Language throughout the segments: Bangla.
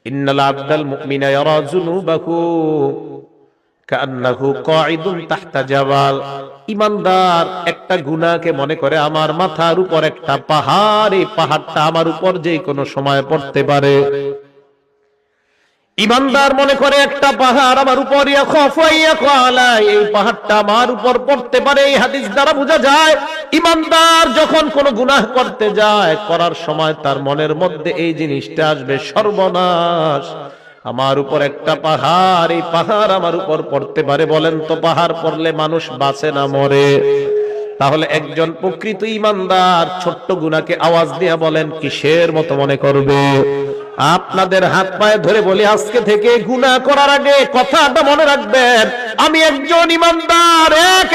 ইন্নাল আবদাল মুমিনা ইয়ারা যুনুবাহু কান্নাহু কাঈদুন তাহতা জাবাল। ঈমানদার একটা গুনাহকে মনে করে আমার মাথার উপর একটা পাহাড়, এই পাহাড়টা আমার উপর যে কোনো সময় পড়তে পারে। ঈমানদার মনে করে একটা পাহাড় আমার উপর, এই পাহাড়টা আমার উপর পড়তে পারে। এই হাদিস দ্বারা বোঝা যায় ঈমানদার যখন কোনো গুনাহ করতে যায়, করার সময় তার মনের মধ্যে এই জিনিসটা আসবে, সর্বনাশ, আমার উপর একটা পাহাড়, এই পাহাড় আমার উপর পড়তে পারে। বলেন তো পাহাড় পড়লে মানুষ বাঁচে না মরে? তাহলে একজন প্রকৃত ঈমানদার ছোট্ট গুনাহকে আওয়াজ দিয়ে বলেন কিসের মতো মনে করবে? আপনাদের হাত পায়ে ধরে বলি, আজকে থেকে গুনাহ করার আগে কথাটা মনে রাখবেন, আমি একজন ঈমানদার,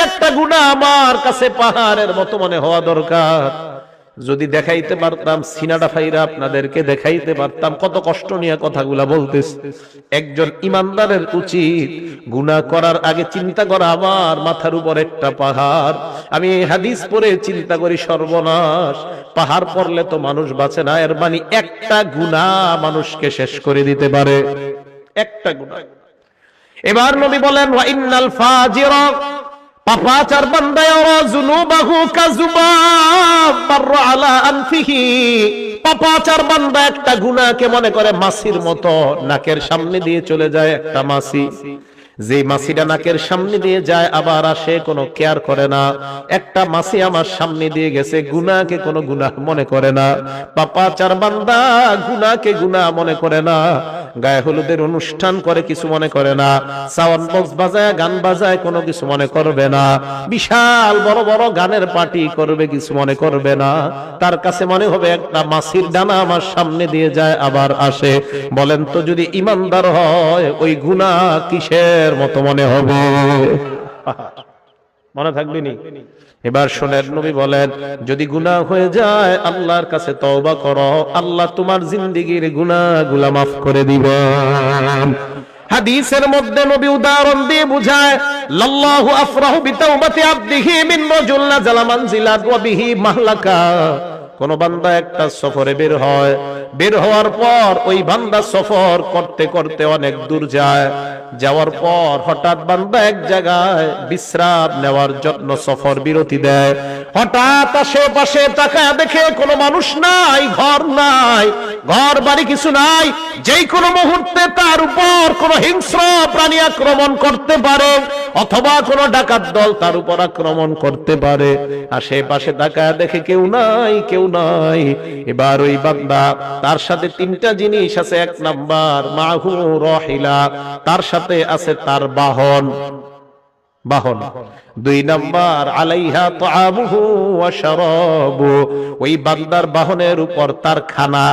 একটা গুনাহ আমার কাছে পাহাড়ের মতো মনে হওয়া দরকার। যদি দেখাইতে পারতাম, সিনাটা ফাইরা আপনাদেরকে দেখাইতে পারতাম কত কষ্ট নিয়ে কথাগুলা বলতেছি। একজন ঈমানদারের উচিত গুনাহ করার আগে চিন্তা করা, আমার মাথার উপর একটা পাহাড়। আমি এই হাদিস পড়ে চিন্তা করি, সর্বনাশ, পাহাড় পড়লে তো মানুষ বাঁচে না, এর মানে একটা গুনাহ মানুষকে শেষ করে দিতে পারে, একটা গুনাহ। এবার নবী বলেন ওয়া ইন্নাল ফাজিরা, পাপাচার বান্দা ইয়ারা যুনুবাহু কাযুবাব মাররা আলা আনফিহি, পাপাচার বান্দা একটা গুনাহকে মনে করে মাছির মতো, নাকের সামনে দিয়ে চলে যায় একটা মাছি। যে মাছিটা নাকের সামনে দিয়ে যায় আবার আসে, কোনো কেয়ার করে না। একটা মাছি আমার সামনে দিয়ে গেছে, গুনাহকে কোনো গুনাহ মনে করে না। পাপাচার বান্দা গুনাহকে গুনাহ মনে করে না। গায়ে হলুদের অনুষ্ঠান করে, কিছু মনে করে না। সাউন্ড বক্স বাজায়, গান বাজায়, কোনো কিছু মনে করবে না। বিশাল বড় বড় গানের পার্টি করবে, কিছু মনে করবে না। তার কাছে মনে হবে একটা মাছির ডানা আমার সামনে দিয়ে যায় আবার আসে। বলেন তো যদি ঈমানদার হয়, ওই গুনাহ কিসের মতো মনে হবে? মনে থাকবে নি? এবার শোনেন, নবী বলেন যদি গুনাহ হয়ে যায় আল্লাহর কাছে তওবা করো, আল্লাহ তোমার জিন্দেগীর গুনাহগুলো মাফ করে দিবেন। হাদিসের মধ্যে নবী উদাহরণ দিয়ে বুঝায়, লাল্লাহু আফরাহু বিতাওবাতি আবদিহি মিন রাজুল নাযালা মানজিলাত ওয়া বিহি মাহলাকা। কোন বান্দা একটা সফরে বের হয়, বের হওয়ার পর ওই বান্দা সফর করতে করতে অনেক দূর যায়, যাওয়ার পর হঠাৎ বান্দা এক জায়গায় বিশ্রাম নেওয়ার জন্য সফর বিরতি দেয়। হঠাৎ আশেপাশে তাকায় দেখে কোনো মানুষ নাই, ঘর নাই, ঘর বাড়ি কিছু নাই। যেই কোনো মুহূর্তে তার উপর কোনো হিংস্র প্রাণী আক্রমণ করতে পারে, অথবা কোনো ডাকাত দল তার উপর আক্রমণ করতে পারে। আশেপাশে তাকায় দেখে কেউ নাই, কেউ নাই। এবার ওই বান্দা, তার সাথে তিনটা জিনিস আছে। এক নাম্বার মাহু রাহিলা, তার সাথে আছে তার বাহন, বাহন। দুই নাম্বার আলাইহা তাআমুহু ওয়া শারাবু, ওই বান্দার বাহনের উপর তার খানা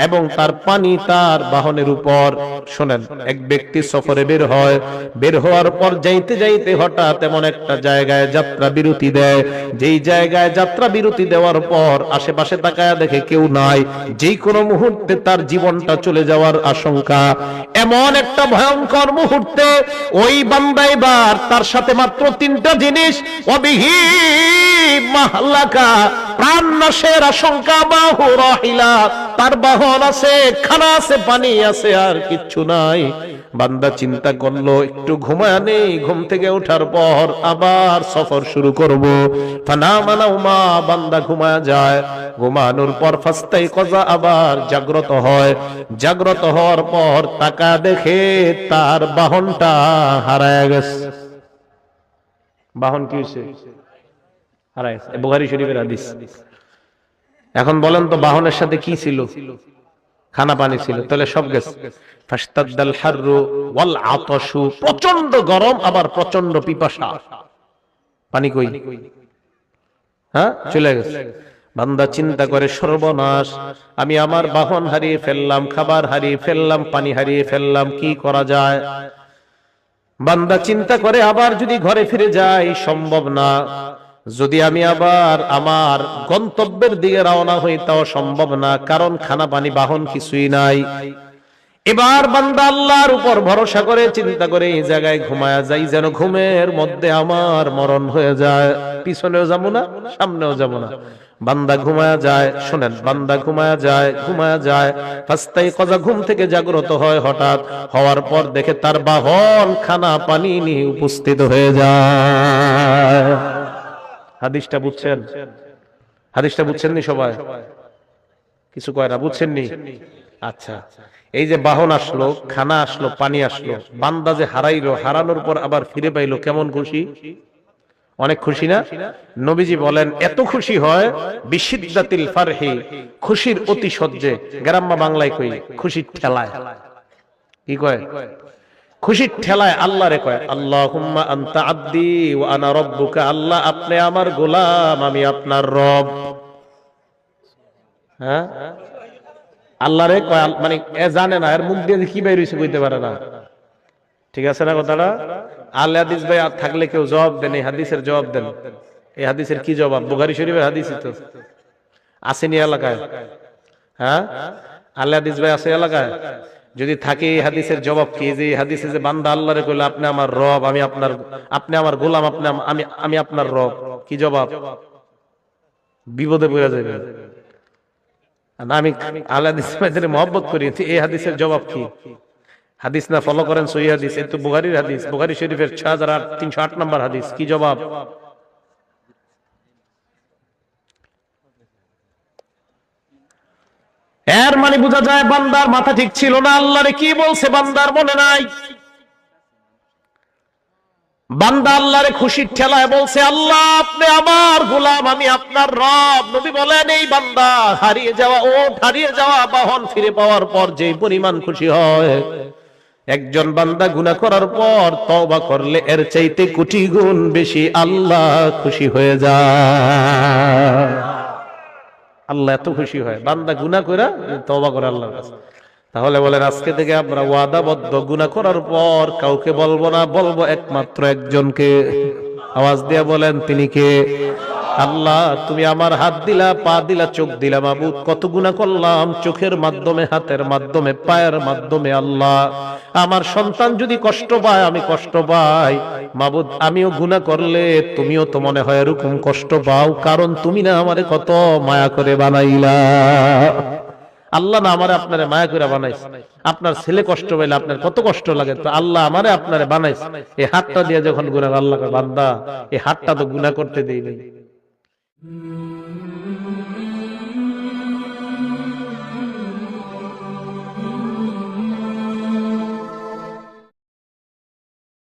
এবং তার পানি তার বাহনের উপর। শুনেন, এক ব্যক্তি সফরে বের হয়, বের হওয়ার পর যাইতে যাইতে হঠাৎ এমন একটা জায়গায় যাত্রা বিরতি দেয়, যেই জায়গায় যাত্রা বিরতি দেওয়ার পর আশেপাশে তাকায় দেখে কেউ নাই, যেই কোনো মুহূর্তে তার জীবনটা চলে যাওয়ার আশঙ্কা। এমন একটা ভয়ঙ্কর মুহূর্তে ওই বান্দা এবার তার সাথে মাত্র তিনটা জিনিস, ওয়াবিহি মাহলাকা, প্রাণ নাশের আশঙ্কা, বাহু রাহিলা, তার বাহন আছে, খানা আছে, পানি আছে, আর কিচ্ছু নাই। বান্দা চিন্তা করলো একটু ঘুমায় নেই, ঘুম থেকে ওঠার পর আবার সফর শুরু করব। ফানামা নাওমা, বান্দা ঘুমায় যায়। ঘুমানোর পর ফাস্তাইকাযা, আবার জাগ্রত হয়। জাগ্রত হওয়ার পর তাকা দেখে তার বাহনটা হারায় গেছে। বাহন কি হয়েছে? হারায় গেছে। বুখারী শরীফের হাদিস। এখন বলেন তো বাহনের সাথে কি ছিল? খানা পানি ছিল, তাহলে সব গেছে। ফাশতাদ্দাল হাররু ওয়াল আতাশু, প্রচন্ড গরম আবার প্রচন্ড পিপাসা। পানি কই? হ্যাঁ, চলে গেছে। বান্দা চিন্তা করে সর্বনাশ, আমি আমার বাহন হারিয়ে ফেললাম, খাবার হারিয়ে ফেললাম, পানি হারিয়ে ফেললাম, কি করা যায়? বান্দা চিন্তা করে আবার যদি ঘরে ফিরে যাই সম্ভব না, যদি আমি আবার আমার গন্তব্যের দিকে রওনা হই তাও সম্ভব না, কারণ খানা পানি বাহন কিছুই নাই। এবার বান্দা আল্লাহর উপর ভরসা করে চিন্তা করে এই জায়গায় ঘুমায়া যাই, যেন ঘুমের মধ্যে আমার মরণ হয়ে যায়। পিছনেও যাবো না, সামনেও যাবো না, বান্দা ঘুমায়া যায়, শোনেন, বান্দা ঘুমায়া যায়, ফাস্তাইকাযা, ঘুম থেকে জাগ্রত হয়, হঠাৎ হওয়ার পর দেখে তার বাহন খানা পানি নিয়ে উপস্থিত হয়ে যায়। হাদিসটা বুঝছেন? হাদিসটা বুঝছেননি সবাই? কিছু কয় না, বুঝছেননি? আচ্ছা, এই যে বাহন আসলো, খানা আসলো, পানি আসলো, বান্দা যে হারাইলো, হারানোর পর আবার ফিরে পাইলো, কেমন খুশি? অনেক খুশি না? নবীজি বলেন এত খুশি হয় বিশিদ্দাতিল ফারহি, খুশির অতি সহ্যে, গ্রাম্য বাংলায় কই খুশির ঠেলায়। কি কয়? খুশির ঠেলায় আল্লাহরে কয় আল্লাহুম্মা আনতা আব্দি ওয়া আনা রাব্বুকা, আল্লাহ আপনি আমার গোলাম, আমি আপনার রব। হ্যাঁ, আল্লাহরে কয়, মানে এ জানে না, এর মুখ দিয়ে কি বের হইছে কইতে পারে না। ঠিক আছে না কথাটা? আল হাদিস ভাই থাকলে কেউ জবাব দেন, এই হাদিসের জবাব দেন। এই হাদিসের কি জবাব? বুখারী শরীফের হাদিসই তো, আসেনি এলাকায়? হ্যাঁ, আল হাদিস ভাই আছে এলাকায়? যদি থাকে এই হাদিসের জবাব কি? যে এই হাদিসে যে বান্দা আল্লাহরে কইল আপনি আমার রব, আমি আপনার, আপনি আমার গোলাম, আপনি আমি আপনার রব, কি জবাব? বিপদে পড়ে যাবে। আমি আল হাদিস ভাইদের মহব্বত করি, এই হাদিসের জবাব কি? হাদিস না ফলো করেন সহিহ হাদিস, এই তো বুখারীর হাদিস, বুখারী শরীফের 6308 নম্বর হাদিস। কি জবাব? এর মানে বোঝা যায় বান্দার মাথা ঠিক ছিল না, আল্লাহরে কি বলছে বান্দার মনে নাই। বান্দা আল্লাহরে খুশির ঠেলায় বলছে আল্লাহ আপনি আমার গোলাম, আমি আপনার রব। নবী বলেন এই বান্দা হারিয়ে যাওয়া বাহন ফিরে পাওয়ার পর যে পরিমাণ খুশি হয়, একজন বান্দা গুনাহ করার পর তওবা করলে এর চাইতে কোটি গুণ বেশি আল্লাহ খুশি হয়ে যায়। আল্লাহ এত খুশি হয় বান্দা গুনাহ করে তওবা করে আল্লাহর কাছে। তাহলে বলেন আজকে থেকে আমরা ওয়াদাবদ্ধ, গুনাহ করার পর কাউকে বলবো না, বলবো একমাত্র একজনকে। আওয়াজ দিয়ে বলেন তিনি কে? আল্লাহ তুমি আমার হাত দিলা, পা দিলা, চোখ দিলা, মাবুদ কত গুনাহ করলাম, চোখের মাধ্যমে, হাতের মাধ্যমে, পায়ের মাধ্যমে। আল্লাহ আমার সন্তান যদি কষ্ট পায়, আমি কষ্ট পাই, মাবুদ আমিও গুনাহ করলে তুমিও তো মনে হয় এরকম কষ্ট পাও, কারণ তুমি না আমারে কত মায়া করে বানাইলা। আল্লাহ না আমারে আপনারে মায়া করে বানাইছে। আপনার ছেলে কষ্ট পাইলে আপনার কত কষ্ট লাগে, তো আল্লাহ আমারে আপনারে বানাইছে। এই হাতটা দিয়ে যখন গুনাহ, আল্লাহ বান্দা এই হাতটা তো গুনাহ করতে দেই নাই।